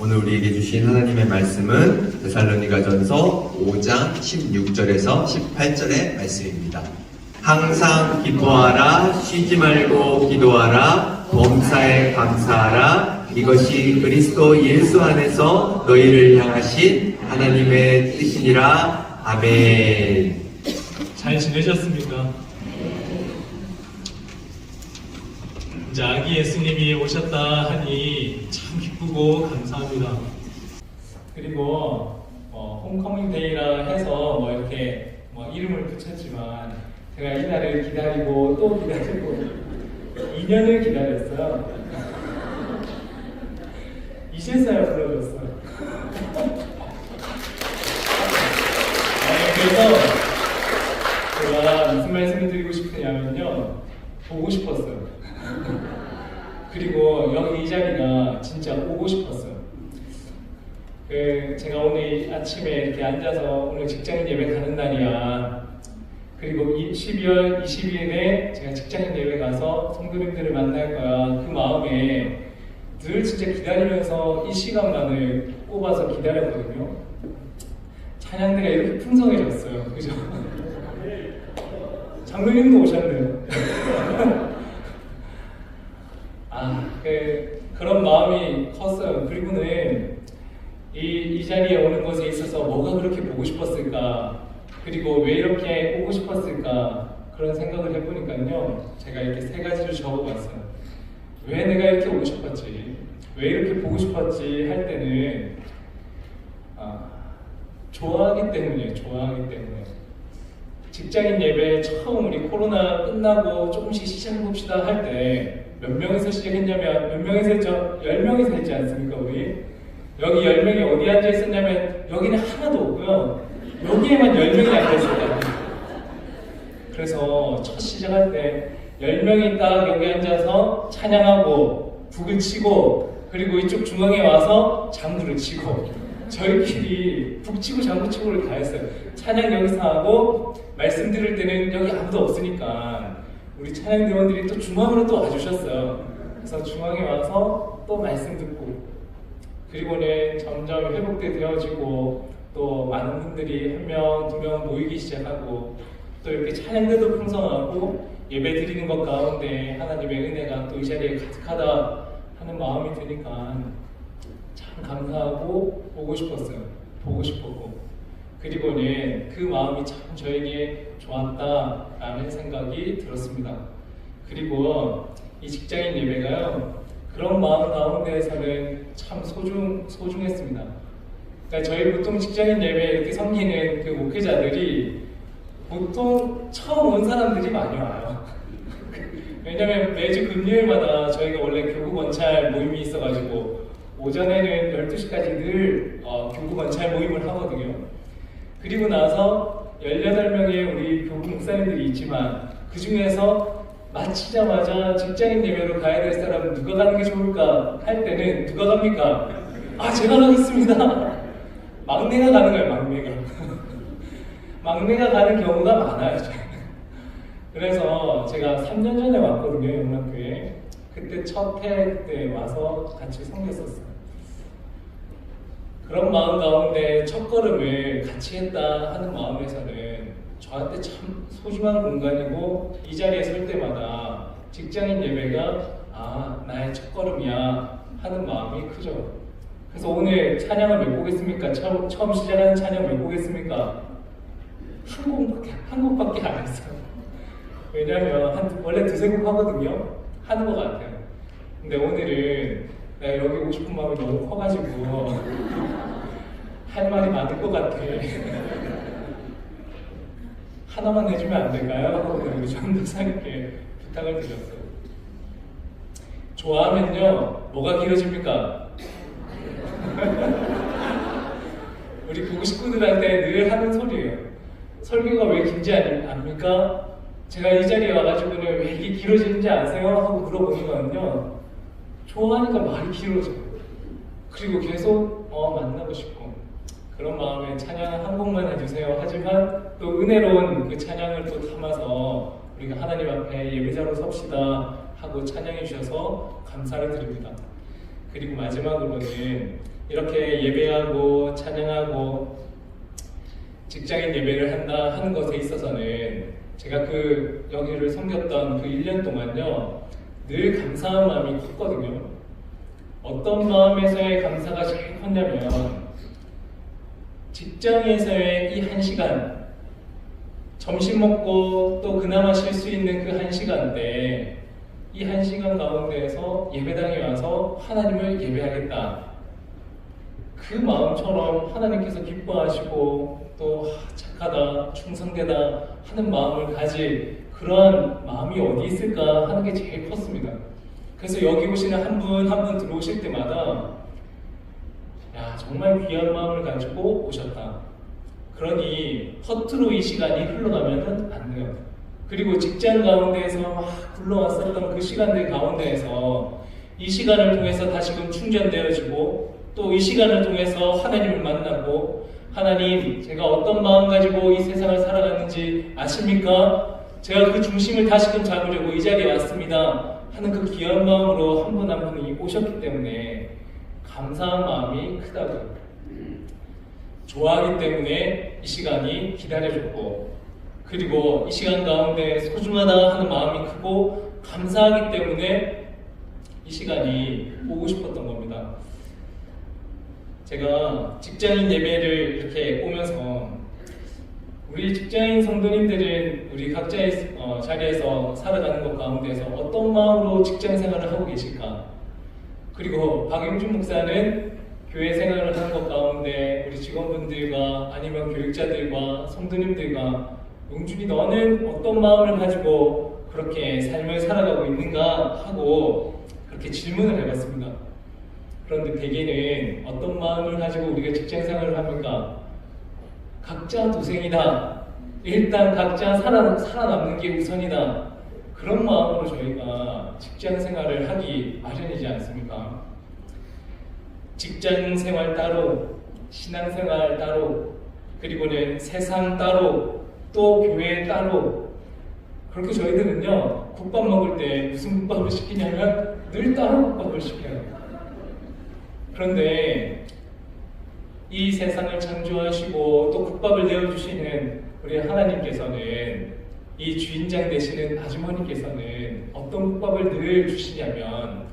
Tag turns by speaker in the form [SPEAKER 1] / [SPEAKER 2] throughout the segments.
[SPEAKER 1] 오늘 우리에게 주신 하나님의 말씀은 데살로니가전서 5장 16절에서 18절의 말씀입니다. 항상 기뻐하라, 쉬지 말고 기도하라, 범사에 감사하라. 이것이 그리스도 예수 안에서 너희를 향하신 하나님의 뜻이니라. 아멘.
[SPEAKER 2] 잘 지내셨습니까? 이제 아기 예수님이 오셨다 하니 참 기쁘고 감사합니다. 그리고 홈커밍 데이라 해서 이렇게 이름을 붙였지만 제가 이날을 기다리고 또 기다리고 2년을 기다렸어요. 이실사야 불러줬어요. 그래서 제가 무슨 말씀을 드리고 싶으냐면요, 보고 싶었어요. 그리고 여기 이 자리가 진짜 오고 싶었어요. 제가 오늘 아침에 이렇게 앉아서 오늘 직장인 예배 가는 날이야. 그리고 12월 20일에 제가 직장인 예배 가서 성도님들을 만날 거야. 그 마음에 늘 진짜 기다리면서 이 시간만을 꼽아서 기다렸거든요. 찬양대가 이렇게 풍성해졌어요. 그죠? 장로님도 오셨네요. 그런 마음이 컸어요. 그리고는 이 자리에 오는 것에 있어서 뭐가 그렇게 보고 싶었을까? 그리고 왜 이렇게 오고 싶었을까? 그런 생각을 해보니까요, 제가 이렇게 세 가지를 적어봤어요. 왜 내가 이렇게 오고 싶었지? 왜 이렇게 보고 싶었지? 할 때는 좋아하기 때문이에요. 좋아하기 때문에. 직장인 예배 처음 우리 코로나 끝나고 조금씩 시작해봅시다 할 때 몇 명에서 시작했냐면, 몇 명에서 했죠? 10명에서 했지 않습니까, 우리? 여기 10명이 어디 앉아 있었냐면, 여기는 하나도 없고요. 여기에만 10명이 앉아 있었거든요. 그래서 첫 시작할 때 10명이 딱 여기 앉아서 찬양하고, 북을 치고, 그리고 이쪽 중앙에 와서 장구를 치고, 저희끼리 북치고 장구치고를 다 했어요. 찬양 여기서 하고, 말씀 들을 때는 여기 아무도 없으니까 우리 찬양대원들이 또 중앙으로 또 와주셨어요. 그래서 중앙에 와서 또 말씀 듣고, 그리고는 점점 회복되어지고 또 많은 분들이 1명, 2명 모이기 시작하고, 또 이렇게 찬양대도 풍성하고 예배 드리는 것 가운데 하나님의 은혜가 또 이 자리에 가득하다 하는 마음이 드니까 참 감사하고 보고 싶었어요. 보고 싶었고, 그리고는 그 마음이 참 저에게 좋았다라는 생각이 들었습니다. 그리고 이 직장인 예배가요, 그런 마음 가운데에서는 참 소중했습니다. 그러니까 저희 보통 직장인 예배 이렇게 섬기는 그 목회자들이 보통 처음 온 사람들이 많이 와요. 왜냐면 매주 금요일마다 저희가 원래 교구 권찰 모임이 있어가지고 오전에는 12시까지 늘 교구 권찰 모임을 하거든요. 그리고 나서 18명의 우리 교구 목사님들이 있지만, 그 중에서 마치자마자 직장인 예배로 가야 될 사람은 누가 가는 게 좋을까 할 때는 누가 갑니까? 제가 가겠습니다. 막내가 가는 거예요. 막내가. 막내가 가는 경우가 많아요. 그래서 제가 3년 전에 왔거든요, 영락교회. 그때 첫 해 때 와서 같이 섬겼었어요. 그런 마음 가운데 첫 걸음을 같이 했다 하는 마음에서는 저한테 참 소중한 공간이고, 이 자리에 설 때마다 직장인 예배가 나의 첫 걸음이야 하는 마음이 크죠. 그래서 오늘 찬양을 몇 곡 했습니까? 처음 시작하는 찬양 몇 곡 했습니까? 한 곡밖에 안 했어요. 왜냐면 원래 2-3곡 하거든요. 하는 것 같아요. 근데 오늘은 내가 여기 오고 싶은 마음이 너무 커가지고 할 말이 많을 것 같아. 하나만 해주면 안 될까요? 하고 그리고 좀 더 상있게 부탁을 드렸어요. 좋아하면요, 뭐가 길어집니까? 우리 교구 식구들한테 늘 하는 소리예요. 설교가 왜 긴지 압니까? 제가 이 자리에 와가지고는 왜 이게 길어지는지 아세요? 하고 물어보니까요, 좋아하니까 말이 길어져요. 그리고 계속 만나고 싶고, 그런 마음에 찬양 한 곡만 해주세요. 하지만 또 은혜로운 그 찬양을 또 담아서 우리가 하나님 앞에 예배자로 섭시다 하고 찬양해 주셔서 감사를 드립니다. 그리고 마지막으로는 이렇게 예배하고 찬양하고 직장인 예배를 한다 하는 것에 있어서는 제가 여기를 섬겼던 그 1년 동안요, 늘 감사한 마음이 컸거든요. 어떤 마음에서의 감사가 제일 컸냐면, 직장에서의 이 1시간, 점심 먹고 또 그나마 쉴 수 있는 그 1시간대, 이 1시간 가운데에서 예배당에 와서 하나님을 예배하겠다. 그 마음처럼 하나님께서 기뻐하시고 또 착하다, 충성되다 하는 마음을 가질 그러한 마음이 어디 있을까 하는 게 제일 컸습니다. 그래서 여기 오시는 한 분 한 분 들어오실 때마다 야, 정말 귀한 마음을 가지고 오셨다. 그러니 허투루 이 시간이 흘러가면 안 돼요. 그리고 직장 가운데에서 막 굴러왔었던 그 시간들 가운데에서 이 시간을 통해서 다시금 충전되어지고 또 이 시간을 통해서 하나님을 만나고, 하나님, 제가 어떤 마음 가지고 이 세상을 살아가는지 아십니까? 제가 그 중심을 다시금 잡으려고 이 자리에 왔습니다 하는 그 귀한 마음으로 한 분 한 분이 오셨기 때문에 감사한 마음이 크다고요. 좋아하기 때문에 이 시간이 기다려졌고, 그리고 이 시간 가운데 소중하다 하는 마음이 크고 감사하기 때문에 이 시간이 오고 싶었던 겁니다. 제가 직장인 예배를 이렇게 오면서 우리 직장인 성도님들은 우리 각자의 자리에서 살아가는 것 가운데서 어떤 마음으로 직장 생활을 하고 계실까? 그리고 박영준 목사는 교회 생활을 하는 것 가운데 우리 직원분들과 아니면 교육자들과 성도님들과 용준이 너는 어떤 마음을 가지고 그렇게 삶을 살아가고 있는가 하고 그렇게 질문을 해봤습니다. 그런데 대개는 어떤 마음을 가지고 우리가 직장 생활을 합니까? 각자 도생이다. 일단 각자 살아남는 게 우선이다. 그런 마음으로 저희가 직장 생활을 하기 마련이지 않습니까? 직장 생활 따로, 신앙 생활 따로, 그리고는 세상 따로, 또 교회 따로. 그렇게 저희들은요, 국밥 먹을 때 무슨 국밥을 시키냐면 늘 따로 국밥을 시켜요. 그런데 이 세상을 창조하시고 또 국밥을 내어주시는 우리 하나님께서는, 이 주인장 되시는 아주머니께서는 어떤 국밥을 늘 주시냐면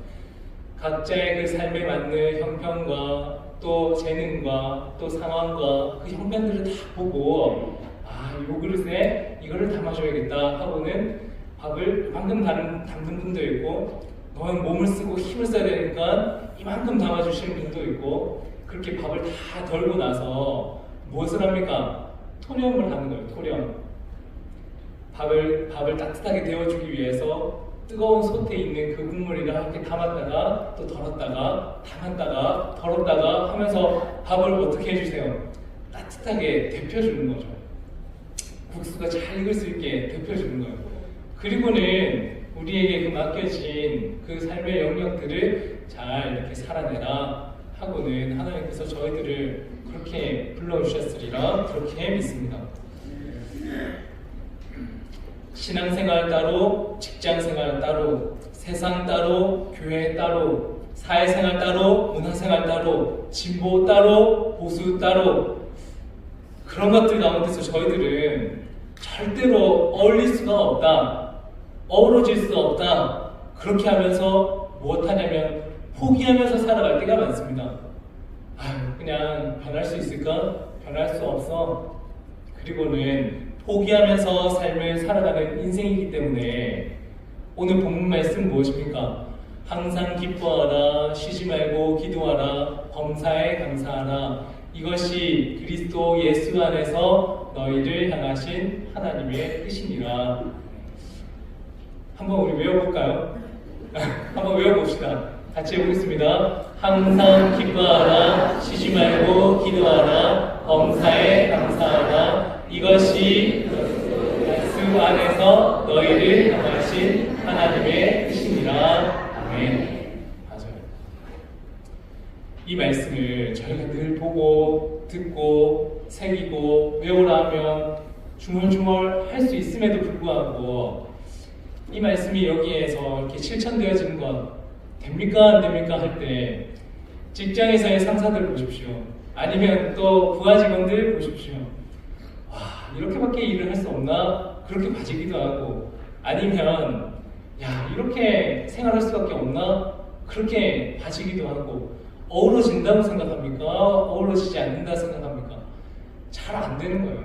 [SPEAKER 2] 각자의 그 삶에 맞는 형편과 또 재능과 또 상황과 그 형편들을 다 보고 요 그릇에 이거를 담아줘야겠다 하고는 밥을 이만큼 담는 분도 있고, 너는 몸을 쓰고 힘을 써야 되니까 이만큼 담아주시는 분도 있고, 그렇게 밥을 다 덜고 나서 무엇을 합니까? 토렴을 하는 거예요. 토렴. 밥을 따뜻하게 데워주기 위해서 뜨거운 솥에 있는 그 국물을 이렇게 담았다가 또 덜었다가 담았다가 덜었다가 하면서 밥을 어떻게 해주세요? 따뜻하게 데펴주는 거죠. 국수가 잘 익을 수 있게 데펴주는 거예요. 그리고는 우리에게 그 맡겨진 그 삶의 영역들을 잘 이렇게 살아내라 하고는 하나님께서 저희들을 그렇게 불러주셨으리라 그렇게 믿습니다. 신앙생활 따로, 직장생활 따로, 세상 따로, 교회 따로, 사회생활 따로, 문화생활 따로, 진보 따로, 보수 따로, 그런 것들 가운데서 저희들은 절대로 어울릴 수가 없다, 어우러질 수가 없다, 그렇게 하면서 무엇하냐면 포기하면서 살아갈 때가 많습니다. 그냥 변할 수 있을까? 변할 수 없어. 그리고는 포기하면서 삶을 살아가는 인생이기 때문에 오늘 본문 말씀 무엇입니까? 항상 기뻐하라, 쉬지 말고 기도하라, 범사에 감사하라. 이것이 그리스도 예수 안에서 너희를 향하신 하나님의 뜻이니라. 한번 우리 외워볼까요? 한번 외워봅시다. 같이 해보겠습니다. 항상 기뻐하라, 쉬지 말고 기도하라, 범사에 감사하라. 이것이 예수 안에서 너희를 향하신 하나님의 뜻이니라. 아멘. 맞아요. 이 말씀을 저희가 늘 보고 듣고 새기고 외우라 하면 중얼중얼 할 수 있음에도 불구하고 이 말씀이 여기에서 이렇게 실천되어지는 것 됩니까 안 됩니까 할 때 직장에서의 상사들 보십시오. 아니면 또 부하 직원들 보십시오. 와, 이렇게밖에 일을 할 수 없나? 그렇게 봐지기도 하고, 아니면 야, 이렇게 생활할 수밖에 없나? 그렇게 봐지기도 하고, 어우러진다고 생각합니까? 어우러지지 않는다 생각합니까? 잘 안 되는 거예요.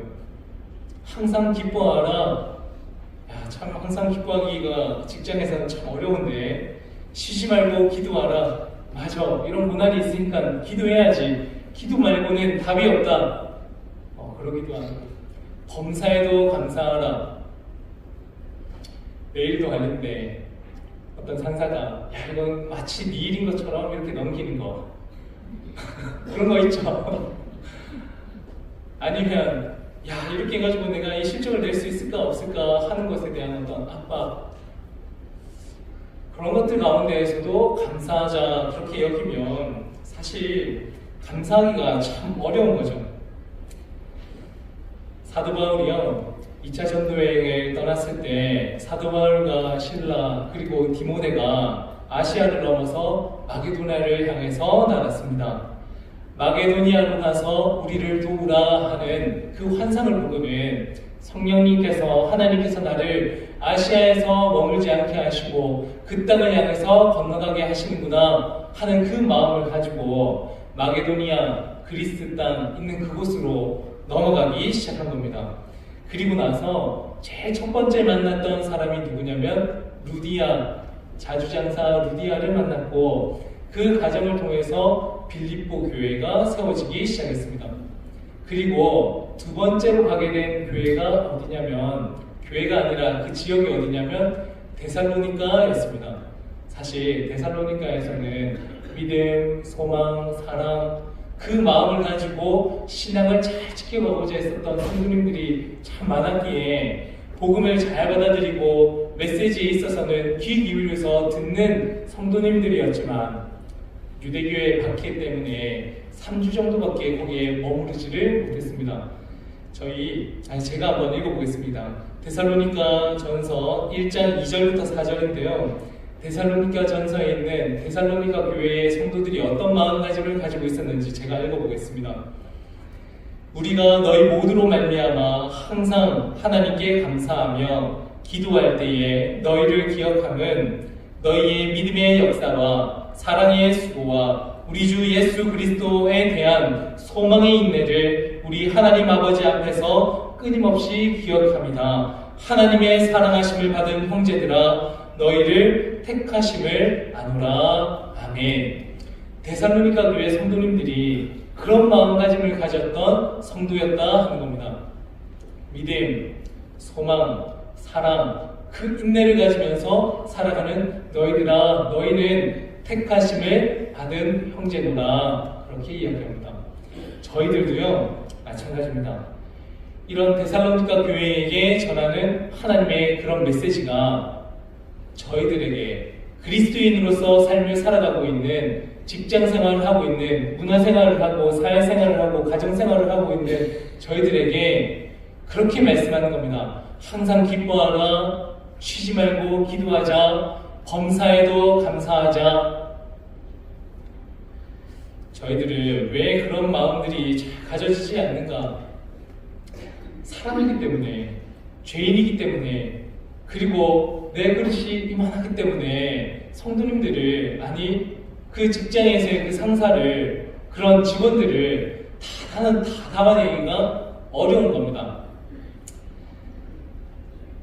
[SPEAKER 2] 항상 기뻐하라. 야, 참 항상 기뻐하기가 직장에서는 참 어려운데, 쉬지 말고 기도하라. 맞아, 이런 문화이 있으니까 기도해야지. 기도 말고는 답이 없다. 그러기도 하고, 범사에도 감사하라. 내일도 갈린데 어떤 상사가 야, 이건 마치 네 일인 것처럼 이렇게 넘기는 거 그런 거 있죠. 아니면 야, 이렇게 해가지고 내가 이 실적을 낼 수 있을까 없을까 하는 것에 대한 어떤 압박, 그런 것들 가운데에서도 감사하자 그렇게 여기면 사실 감사하기가 참 어려운 거죠. 사도 바울이요, 2차 전도여행을 떠났을 때 사도 바울과 실라 그리고 디모데가 아시아를 넘어서 마게도냐를 향해서 나갔습니다. 마게도니아로 가서 우리를 도우라 하는 그 환상을 보고는 성령님께서, 하나님께서 나를 아시아에서 머물지 않게 하시고 그 땅을 향해서 건너가게 하시는구나 하는 그 마음을 가지고 마게도니아, 그리스 땅 있는 그곳으로 넘어가기 시작한 겁니다. 그리고 나서 제일 첫 번째 만났던 사람이 누구냐면 루디아, 자주장사 루디아를 만났고, 그 과정을 통해서 빌립보 교회가 세워지기 시작했습니다. 그리고 두 번째로 가게 된 교회가 어디냐면, 교회가 아니라 그 지역이 어디냐면 데살로니가였습니다. 사실 데살로니가에서는 믿음, 소망, 사랑, 그 마음을 가지고 신앙을 잘 지켜가고자 했었던 성도님들이 참 많았기에 복음을 잘 받아들이고 메시지에 있어서는 귀 기울여서 듣는 성도님들이었지만, 유대교의 박해 때문에 3주 정도밖에 거기에 머무르지를 못했습니다. 제가 한번 읽어보겠습니다. 데살로니가 전서 1장 2절부터 4절인데요. 데살로니가 전서에 있는 데살로니가 교회의 성도들이 어떤 마음가짐을 가지고 있었는지 제가 읽어보겠습니다. 우리가 너희 모두로 말미암아 항상 하나님께 감사하며 기도할 때에 너희를 기억함은 너희의 믿음의 역사와 사랑의 수고와 우리 주 예수 그리스도에 대한 소망의 인내를 우리 하나님 아버지 앞에서 끊임없이 기억합니다. 하나님의 사랑하심을 받은 형제들아, 너희를 택하심을 아노라. 아멘. 데살로니가 교회 성도님들이 그런 마음가짐을 가졌던 성도였다 하는 겁니다. 믿음, 소망, 사랑, 그 인내를 가지면서 살아가는 너희들아, 너희는 택하심을 받은 형제노라, 그렇게 이야기합니다. 저희들도요 마찬가지입니다. 이런 데살로니가 교회에게 전하는 하나님의 그런 메시지가 저희들에게 그리스도인으로서 삶을 살아가고 있는, 직장생활을 하고 있는, 문화생활을 하고 사회생활을 하고 가정생활을 하고 있는 저희들에게 그렇게 말씀하는 겁니다. 항상 기뻐하라, 쉬지 말고 기도하자, 범사에도 감사하자. 저희들은 왜 그런 마음들이 잘 가져지지 않는가? 사람이기 때문에, 죄인이기 때문에, 그리고 내 그릇이 이만하기 때문에 성도님들을, 아니 그 직장에서의 그 상사를, 그런 직원들을 다 담아내기가 어려운 겁니다.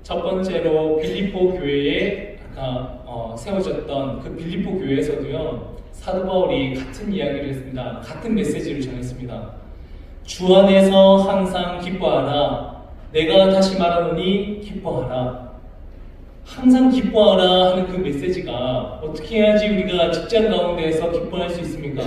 [SPEAKER 2] 첫 번째로 빌립보 교회에 아까 세워졌던 그 빌립보 교회에서도요, 사도 바울이 같은 이야기를 했습니다. 같은 메시지를 전했습니다. 주 안에서 항상 기뻐하라. 내가 다시 말하노니 기뻐하라. 항상 기뻐하라 하는 그 메시지가 어떻게 해야지 우리가 직장 가운데에서 기뻐할 수 있습니까?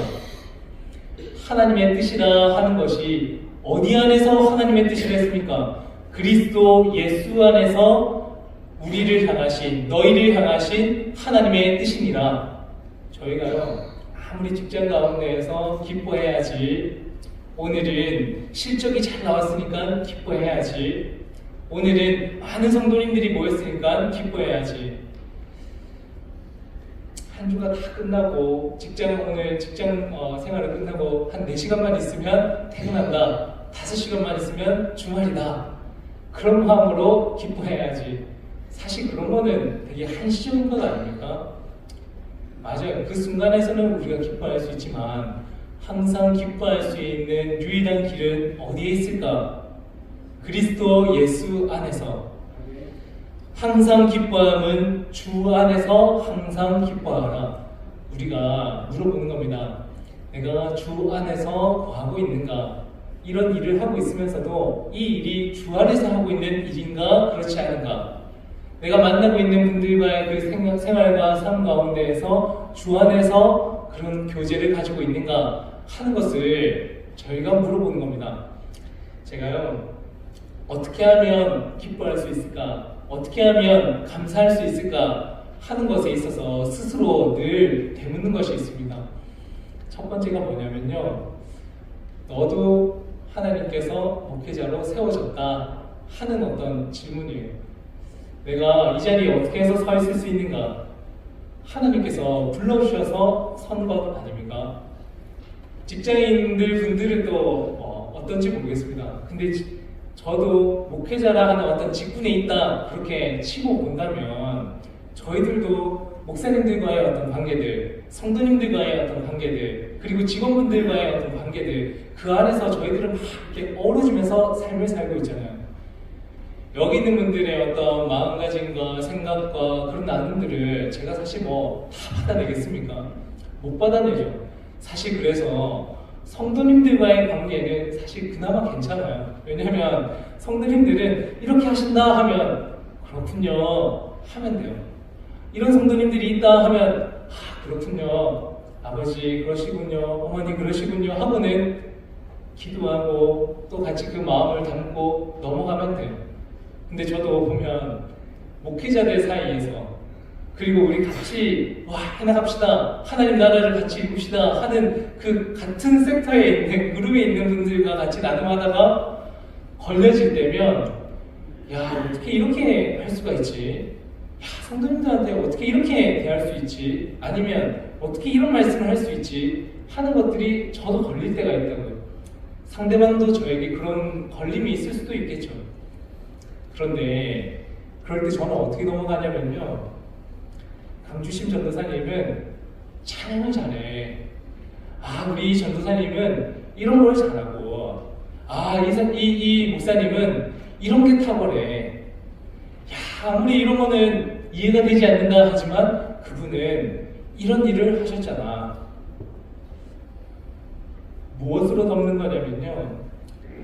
[SPEAKER 2] 하나님의 뜻이라 하는 것이 어디 안에서 하나님의 뜻이라 했습니까? 그리스도 예수 안에서 우리를 향하신, 너희를 향하신 하나님의 뜻이니라. 저희가요, 아무리 직장 가운데에서 기뻐해야지, 오늘은 실적이 잘 나왔으니까 기뻐해야지, 오늘은 많은 성도님들이 모였으니까 기뻐해야지. 한 주가 다 끝나고 오늘 직장 생활을 끝나고 한 4시간만 있으면 퇴근한다. 5시간만 있으면 주말이다. 그런 마음으로 기뻐해야지. 사실 그런 거는 되게 한시적인 것 아닙니까? 맞아요. 그 순간에서는 우리가 기뻐할 수 있지만 항상 기뻐할 수 있는 유일한 길은 어디에 있을까? 그리스도 예수 안에서. 항상 기뻐함은 주 안에서 항상 기뻐하라. 우리가 물어보는 겁니다. 내가 주 안에서 거하고 있는가? 이런 일을 하고 있으면서도 이 일이 주 안에서 하고 있는 일인가? 그렇지 않은가? 내가 만나고 있는 분들과의 그 생활과 삶 가운데에서 주 안에서 그런 교제를 가지고 있는가 하는 것을 저희가 물어보는 겁니다. 제가요, 어떻게 하면 기뻐할 수 있을까? 어떻게 하면 감사할 수 있을까? 하는 것에 있어서 스스로 늘 되묻는 것이 있습니다. 첫 번째가 뭐냐면요, 너도 하나님께서 목회자로 세워졌다 하는 어떤 질문이에요. 내가 이 자리에 어떻게 해서 서 있을 수 있는가? 하나님께서 불러주셔서 선 것 아닙니까? 직장인들 분들은 또 어떤지 모르겠습니다. 근데 저도 목회자라 하는 어떤 직분에 있다 그렇게 치고 본다면 저희들도 목사님들과의 어떤 관계들, 성도님들과의 어떤 관계들, 그리고 직원분들과의 어떤 관계들, 그 안에서 저희들은 막 이렇게 어우러지면서 삶을 살고 있잖아요. 여기 있는 분들의 어떤 마음가짐과 생각과 그런 나눔들을 제가 사실 다 받아내겠습니까? 못 받아내죠. 사실 그래서 성도님들과의 관계는 사실 그나마 괜찮아요. 왜냐하면 성도님들은 이렇게 하신다 하면 그렇군요 하면 돼요. 이런 성도님들이 있다 하면 그렇군요, 아버지 그러시군요, 어머니 그러시군요 하고는 기도하고 또 같이 그 마음을 담고 넘어가면 돼요. 근데 저도 보면 목회자들 사이에서, 그리고 우리 같이 해나갑시다, 하나님 나라를 같이 이룹시다 하는 그 같은 섹터에 있는, 그룹에 있는 분들과 같이 나눔하다가 걸려질 때면 어떻게 이렇게 할 수가 있지? 성도님들한테 어떻게 이렇게 대할 수 있지? 아니면 어떻게 이런 말씀을 할 수 있지? 하는 것들이 저도 걸릴 때가 있다고요. 상대방도 저에게 그런 걸림이 있을 수도 있겠죠. 그런데 그럴 때 저는 어떻게 넘어가냐면요, 강주심 전도사님은 찬양을 잘해. 우리 전도사님은 이런 걸 잘하고, 이 목사님은 이런 게 탁월해. 아무리 이런 거는 이해가 되지 않는다 하지만 그분은 이런 일을 하셨잖아. 무엇으로 덮는 거냐면요,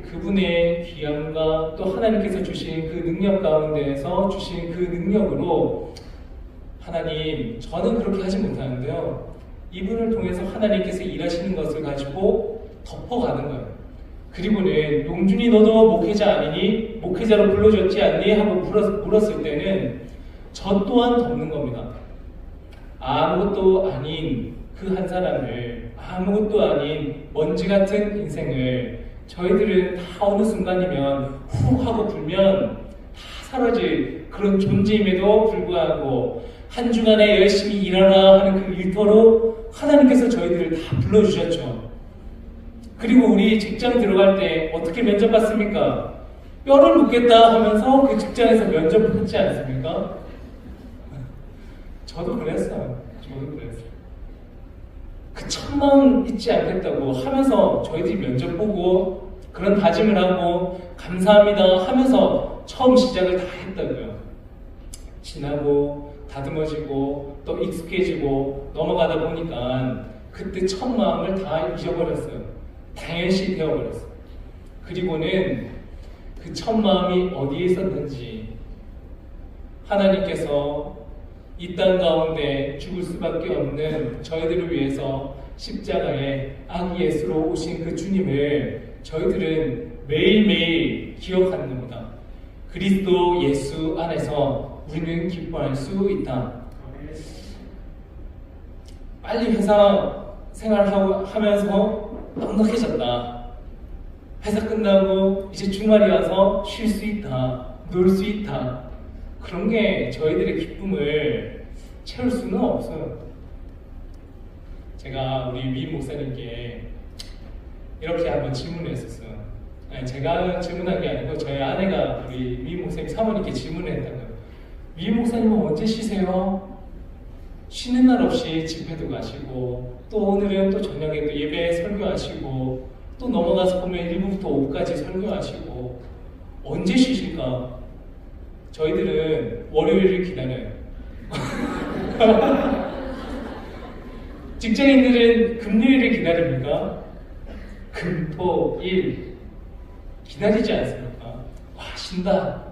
[SPEAKER 2] 그분의 귀함과 또 하나님께서 주신 그 능력 가운데에서 주신 그 능력으로, 하나님 저는 그렇게 하지 못하는데요, 이분을 통해서 하나님께서 일하시는 것을 가지고 덮어가는 거예요. 그리고는 용준이 너도 목회자 아니니? 목회자로 불러줬지 않니? 하고 물었을 때는 저 또한 덮는 겁니다. 아무것도 아닌 그 한 사람을, 아무것도 아닌 먼지 같은 인생을 저희들은 다 어느 순간이면 후 하고 불면 다 사라질 그런 존재임에도 불구하고 한 주간에 열심히 일하라 하는 그 일터로 하나님께서 저희들을 다 불러주셨죠. 그리고 우리 직장 들어갈 때 어떻게 면접 봤습니까? 뼈를 묻겠다 하면서 그 직장에서 면접을 받지 않습니까? 저도 그랬어요. 그 첫마음 잊지 않겠다고 하면서 저희들이 면접 보고 그런 다짐을 하고 감사합니다 하면서 처음 시작을 다 했다고요. 지나고 다듬어지고 또 익숙해지고 넘어가다 보니까 그때 첫 마음을 다 잊어버렸어요. 당연시 되어버렸어요. 그리고는 그 첫 마음이 어디에 있었는지, 하나님께서 이 땅 가운데 죽을 수밖에 없는 저희들을 위해서 십자가에 아기 예수로 오신 그 주님을 저희들은 매일매일 기억하는 겁니다. 그리스도 예수 안에서 우리는 기뻐할 수 있다. 빨리 회사 생활하면서 넉넉해졌다. 회사 끝나고 이제 주말이 와서 쉴 수 있다, 놀 수 있다. 그런 게 저희들의 기쁨을 채울 수는 없어요. 제가 우리 위 목사님께 이렇게 한번 질문을 했었어요. 아니, 제가 질문한 게 아니고 저희 아내가 우리 위 목사님 사모님께 질문을 했다고요. 위 목사님은 언제 쉬세요? 쉬는 날 없이 집회도 가시고 또 오늘은 또 저녁에 또 예배 설교하시고 또 넘어가서 보면 1부부터 5부까지 설교하시고 언제 쉬실까? 저희들은 월요일을 기다려요. 직장인들은 금요일을 기다립니까? 금, 토, 일 기다리지 않습니까? 와, 쉰다.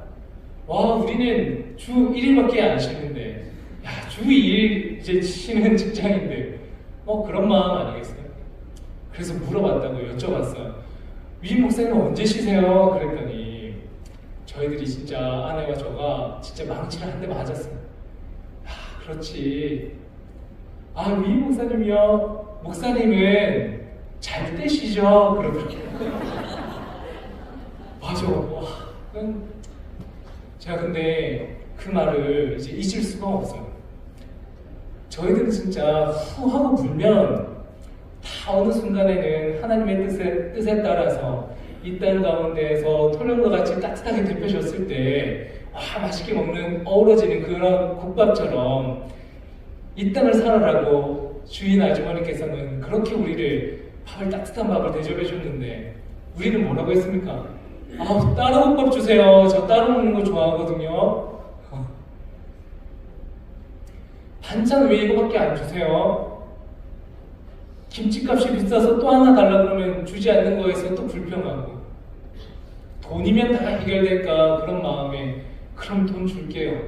[SPEAKER 2] 와, 우리는 주 1일밖에 안 쉬는데 야, 주 2일 이제 쉬는 직장인들 그런 마음 아니겠어요? 그래서 물어봤다고 여쭤봤어요. 위 목사님은 언제 쉬세요? 그랬더니 저희들이 진짜 아내와 저가 진짜 망치를 한 대 맞았어요. 아, 그렇지. 아, 위 목사님이요? 목사님은 잘 때 쉬죠? 그러더라고요. 맞아. 와, 제가 근데 그 말을 이제 잊을 수가 없어요. 저희들은 진짜 후 하고 불면 다 어느 순간에는 하나님의 뜻에 따라서 이 땅 가운데에서 토령과 같이 따뜻하게 데펴졌을 때 맛있게 먹는 어우러지는 그런 국밥처럼 이 땅을 살아라고 주인 아주머니께서는 그렇게 우리를 따뜻한 밥을 대접해 줬는데 우리는 뭐라고 했습니까? 따로 국밥 주세요. 저 따로 먹는 거 좋아하거든요. 반찬 왜 이거밖에 안 주세요? 김치값이 비싸서 또 하나 달라고 그러면 주지 않는 거에서 또 불평하고 돈이면 다 해결될까 그런 마음에 그럼 돈 줄게요.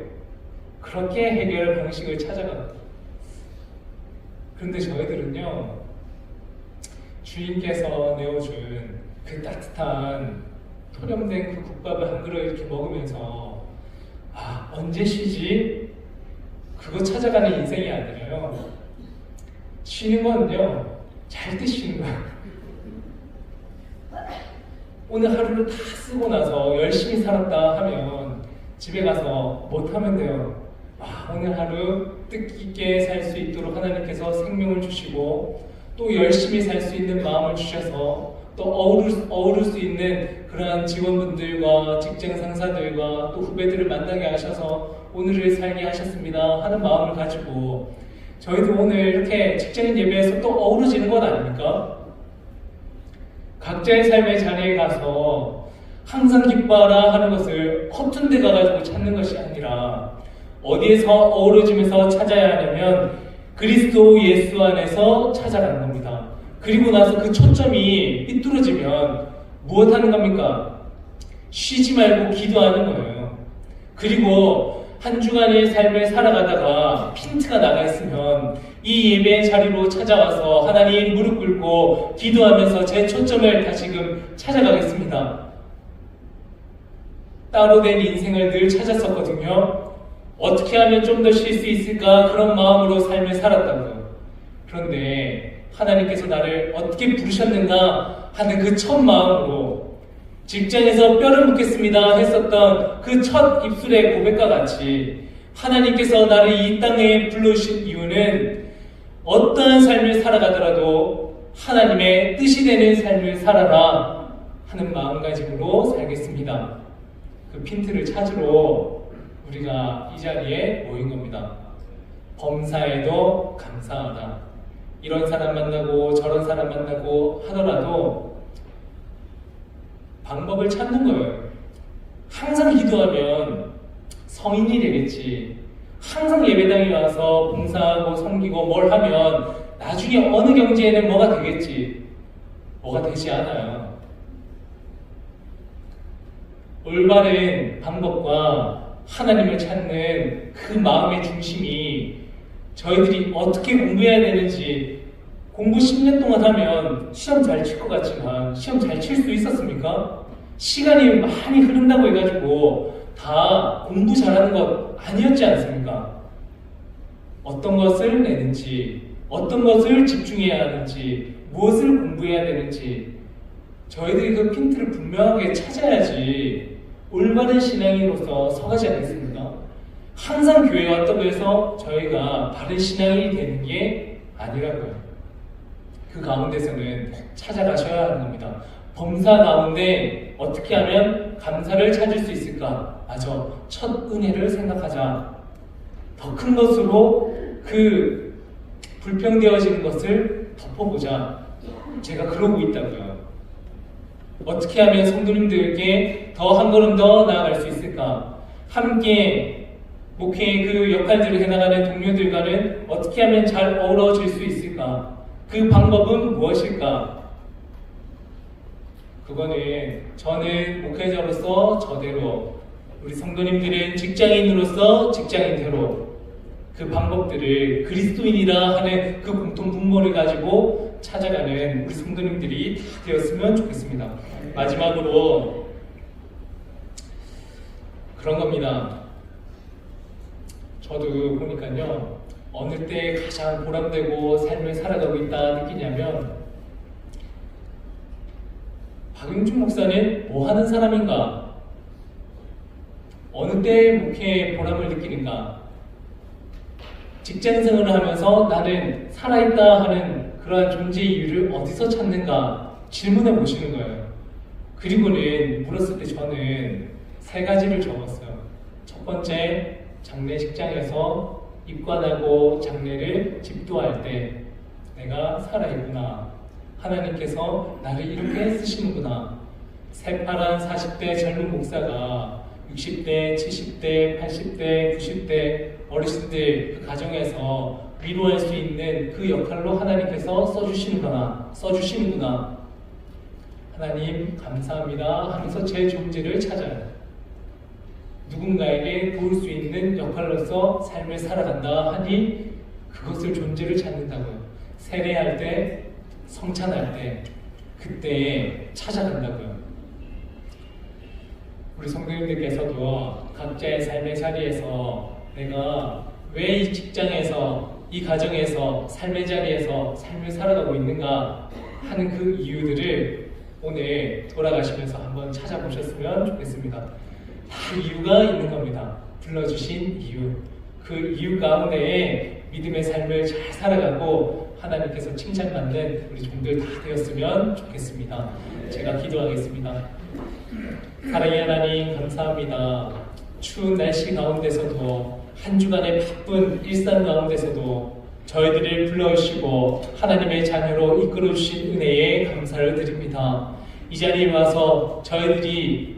[SPEAKER 2] 그렇게 해결 방식을 찾아갑니다. 그런데 저희들은요 주인께서 내어준 그 따뜻한 토렴된 그 국밥을 한 그릇 이렇게 먹으면서 언제 쉬지? 그거 찾아가는 인생이 아니라요. 쉬는 건요 잘 때 쉬는 거예요. 오늘 하루를 다 쓰고 나서 열심히 살았다 하면 집에 가서 못하면 돼요. 오늘 하루 뜻깊게 살 수 있도록 하나님께서 생명을 주시고 또 열심히 살 수 있는 마음을 주셔서 또 어우를 수 있는 그러한 직원분들과 직장 상사들과 또 후배들을 만나게 하셔서 오늘을 살게 하셨습니다 하는 마음을 가지고 저희도 오늘 이렇게 직장인 예배에서 또 어우러지는 것 아닙니까? 각자의 삶의 자리에 가서 항상 기뻐하라 하는 것을 허튼 데 가가지고 찾는 것이 아니라 어디에서 어우러지면서 찾아야 하냐면 그리스도 예수 안에서 찾아가는 겁니다. 그리고 나서 그 초점이 삐뚤어지면 무엇 하는 겁니까? 쉬지 말고 기도하는 거예요. 그리고 한 주간의 삶을 살아가다가 핀트가 나가 있으면 이 예배 자리로 찾아와서 하나님 무릎 꿇고 기도하면서 제 초점을 다시금 찾아가겠습니다. 따로 된 인생을 늘 찾았었거든요. 어떻게 하면 좀 더 쉴 수 있을까 그런 마음으로 삶을 살았다고요. 그런데 하나님께서 나를 어떻게 부르셨는가 하는 그 첫 마음으로 직장에서 뼈를 묻겠습니다 했었던 그 첫 입술의 고백과 같이 하나님께서 나를 이 땅에 불러주신 이유는 어떠한 삶을 살아가더라도 하나님의 뜻이 되는 삶을 살아라 하는 마음가짐으로 살겠습니다. 그 핀트를 찾으러 우리가 이 자리에 모인 겁니다. 범사에도 감사하다. 이런 사람 만나고 저런 사람 만나고 하더라도 방법을 찾는 거예요. 항상 기도하면 성인이 되겠지. 항상 예배당에 와서 봉사하고 섬기고 뭘 하면 나중에 어느 경지에는 뭐가 되겠지. 뭐가 되지 않아요. 올바른 방법과 하나님을 찾는 그 마음의 중심이 저희들이 어떻게 공부해야 되는지 공부 10년 동안 하면 시험 잘 칠 것 같지만 시험 잘 칠 수 있었습니까? 시간이 많이 흐른다고 해가지고 다 공부 잘하는 것 아니었지 않습니까? 어떤 것을 내는지 어떤 것을 집중해야 하는지 무엇을 공부해야 되는지 저희들이 그 핀트를 분명하게 찾아야지 올바른 신앙인으로서 서가지 않겠습니까? 항상 교회에 왔다고 해서 저희가 바른 신앙인이 되는 게 아니라고요. 그 가운데서는 찾아가셔야 하는 겁니다. 범사 가운데 어떻게 하면 감사를 찾을 수 있을까? 맞아. 첫 은혜를 생각하자. 더 큰 것으로 그 불평되어지는 것을 덮어보자. 제가 그러고 있다고요. 어떻게 하면 성도님들에게 더 한 걸음 더 나아갈 수 있을까? 함께 목회의 그 역할들을 해나가는 동료들과는 어떻게 하면 잘 어우러질 수 있을까? 그 방법은 무엇일까? 그거는 저는 목회자로서 저대로, 우리 성도님들은 직장인으로서 직장인대로 그 방법들을 그리스도인이라 하는 그 공통 분모를 가지고 찾아가는 우리 성도님들이 다 되었으면 좋겠습니다. 마지막으로 그런 겁니다. 저도 보니까요, 어느 때 가장 보람되고 삶을 살아가고 있다 느끼냐면, 박용준 목사는 뭐 하는 사람인가? 어느 때 목회에 보람을 느끼는가? 직장생활을 하면서 나는 살아있다 하는 그러한 존재 이유를 어디서 찾는가? 질문해 보시는 거예요. 그리고는 물었을 때 저는 3가지를 적었어요. 첫 번째, 장례식장에서 입관하고 장례를 집도할 때 내가 살아있구나. 하나님께서 나를 이렇게 쓰시는구나. 새파란 40대 젊은 목사가 60대, 70대, 80대, 90대 어르신들 그 가정에서 위로할 수 있는 그 역할로 하나님께서 써주시는구나. 하나님 감사합니다 하면서 제 존재를 찾아요. 누군가에게 도울 수 있는 역할로서 삶을 살아간다 하니 그것을 존재를 찾는다고요. 세례할 때, 성찬할 때, 그때에 찾아간다고요. 우리 성도님들께서도 각자의 삶의 자리에서 내가 왜 이 직장에서, 이 가정에서, 삶의 자리에서 삶을 살아가고 있는가 하는 그 이유들을 오늘 돌아가시면서 한번 찾아보셨으면 좋겠습니다. 다 이유가 있는 겁니다. 불러주신 이유. 그 이유 가운데에 믿음의 삶을 잘 살아가고 하나님께서 칭찬받는 우리 종들 다 되었으면 좋겠습니다. 제가 기도하겠습니다. 사랑의 하나님 감사합니다. 추운 날씨 가운데서도 한 주간의 바쁜 일상 가운데서도 저희들을 불러주시고 하나님의 자녀로 이끌어주신 은혜에 감사를 드립니다. 이 자리에 와서 저희들이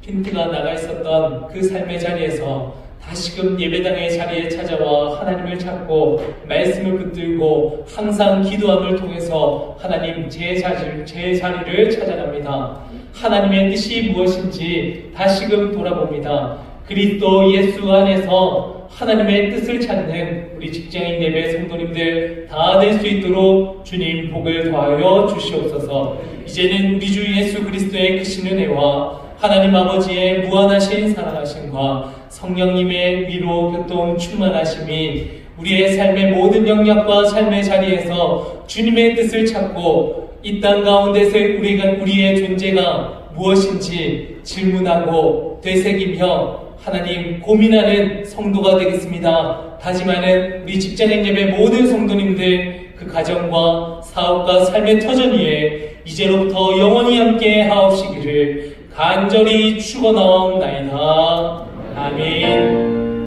[SPEAKER 2] 핀트가 나가 있었던 그 삶의 자리에서 다시금 예배당의 자리에 찾아와 하나님을 찾고 말씀을 붙들고 항상 기도함을 통해서 하나님 제 자리를 찾아갑니다. 하나님의 뜻이 무엇인지 다시금 돌아봅니다. 그리스도 예수 안에서 하나님의 뜻을 찾는 우리 직장인 예배 성도님들 다 될 수 있도록 주님 복을 더하여 주시옵소서. 이제는 우리 주 예수 그리스도의 크신 은혜와 하나님 아버지의 무한하신 사랑하심과 성령님의 위로 교통 충만하심이 우리의 삶의 모든 영역과 삶의 자리에서 주님의 뜻을 찾고 이 땅 가운데서 우리의 존재가 무엇인지 질문하고 되새기며 하나님 고민하는 성도가 되겠습니다. 다짐하는 우리 직장인 예배 모든 성도님들 그 가정과 사업과 삶의 터전 위에 이제로부터 영원히 함께 하옵시기를 간절히 축원하옵나이다. 아멘.